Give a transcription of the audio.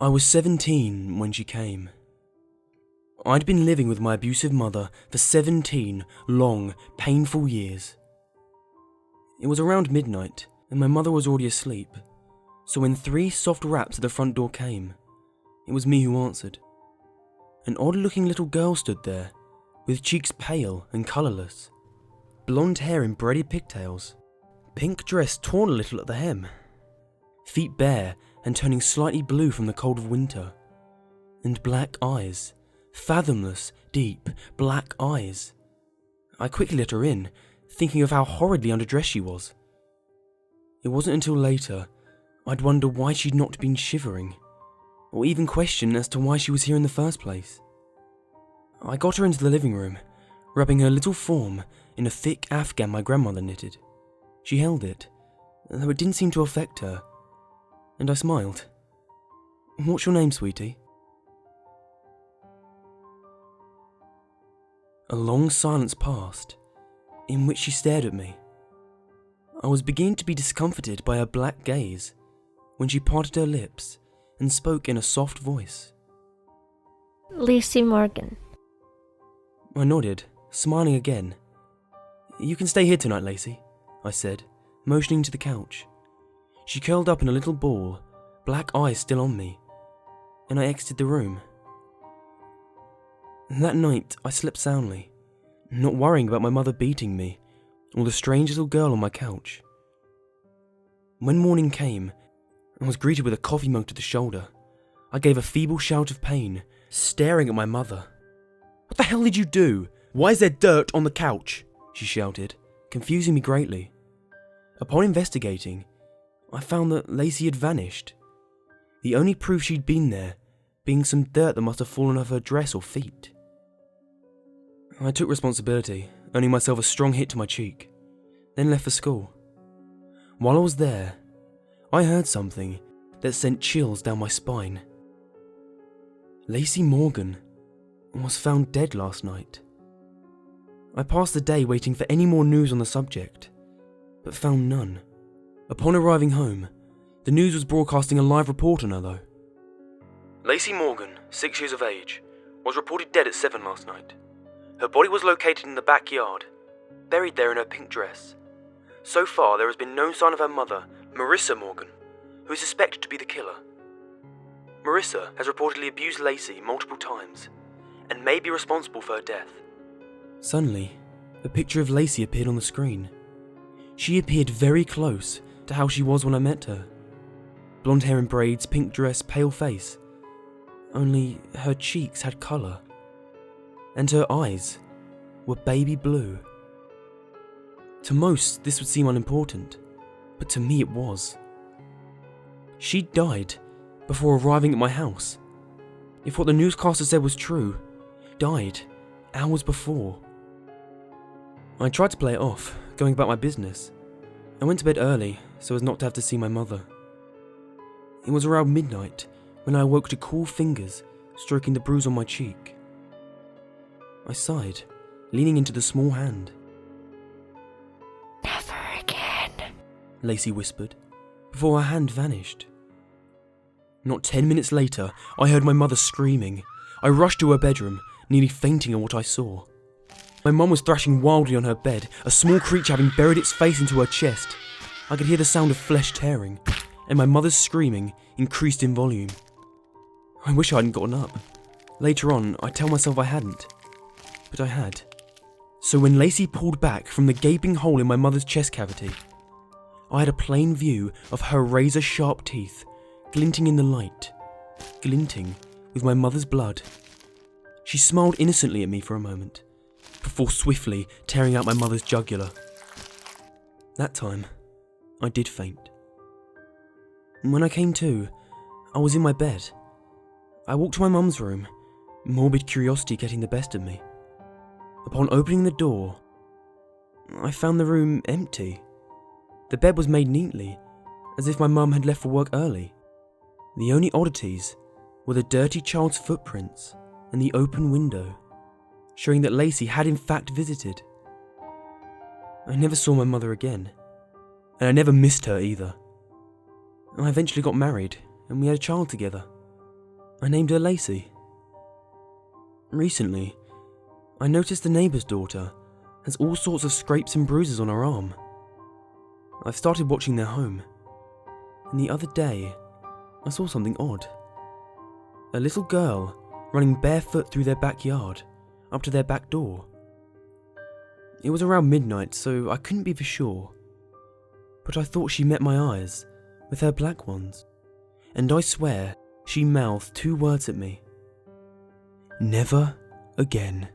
I was 17 when she came. I'd been living with my abusive mother for 17 long, painful years. It was around midnight, and my mother was already asleep, so when 3 soft raps at the front door came, it was me who answered. An odd-looking little girl stood there, with cheeks pale and colourless, blonde hair in braided pigtails, pink dress torn a little at the hem, feet bare and turning slightly blue from the cold of winter, and black eyes, fathomless, deep, black eyes. I quickly let her in, thinking of how horridly underdressed she was. It wasn't until later I'd wonder why she'd not been shivering, or even question as to why she was here in the first place. I got her into the living room, rubbing her little form in a thick afghan my grandmother knitted. She held it, though it didn't seem to affect her, and I smiled. "What's your name, sweetie?" A long silence passed, in which she stared at me. I was beginning to be discomforted by her black gaze, when she parted her lips and spoke in a soft voice. Lacy Morgan. I nodded, smiling again. "You can stay here tonight, Lacy," I said, motioning to the couch. She curled up in a little ball, black eyes still on me, and I exited the room. That night, I slept soundly, not worrying about my mother beating me or the strange little girl on my couch. When morning came, I was greeted with a coffee mug to the shoulder. I gave a feeble shout of pain, staring at my mother. "What the hell did you do? Why is there dirt on the couch?" she shouted, confusing me greatly. Upon investigating, I found that Lacy had vanished, the only proof she'd been there being some dirt that must have fallen off her dress or feet. I took responsibility, earning myself a strong hit to my cheek, then left for school. While I was there, I heard something that sent chills down my spine. Lacy Morgan was found dead last night. I passed the day waiting for any more news on the subject, but found none. Upon arriving home, the news was broadcasting a live report on her though. "Lacy Morgan, 6 years of age, was reported dead at 7 last night. Her body was located in the backyard, buried there in her pink dress. So far there has been no sign of her mother, Marissa Morgan, who is suspected to be the killer. Marissa has reportedly abused Lacy multiple times, and may be responsible for her death." Suddenly, a picture of Lacy appeared on the screen. She appeared very close to how she was when I met her. Blonde hair in braids, pink dress, pale face. Only her cheeks had colour, and her eyes were baby blue. To most, this would seem unimportant, but to me it was. She died before arriving at my house. If what the newscaster said was true, died hours before. I tried to play it off, going about my business. I went to bed early so as not to have to see my mother. It was around midnight when I awoke to cool fingers stroking the bruise on my cheek. I sighed, leaning into the small hand. Never again, Lacy whispered, before her hand vanished. Not 10 minutes later, I heard my mother screaming. I rushed to her bedroom, nearly fainting at what I saw. My mum was thrashing wildly on her bed, a small creature having buried its face into her chest. I could hear the sound of flesh tearing, and my mother's screaming increased in volume. I wish I hadn't gotten up. Later on, I'd tell myself I hadn't, but I had. So when Lacy pulled back from the gaping hole in my mother's chest cavity, I had a plain view of her razor-sharp teeth, glinting in the light, glinting with my mother's blood. She smiled innocently at me for a moment, before swiftly tearing out my mother's jugular. That time, I did faint. When I came to, I was in my bed. I walked to my mum's room, morbid curiosity getting the best of me. Upon opening the door, I found the room empty. The bed was made neatly, as if my mum had left for work early. The only oddities were the dirty child's footprints and the open window, showing that Lacy had in fact visited. I never saw my mother again, and I never missed her either. I eventually got married, and we had a child together. I named her Lacy. Recently, I noticed the neighbour's daughter has all sorts of scrapes and bruises on her arm. I've started watching their home, and the other day, I saw something odd. A little girl running barefoot through their backyard, up to their back door. It was around midnight, so I couldn't be for sure, but I thought she met my eyes with her black ones, and I swear she mouthed 2 words at me. Never again.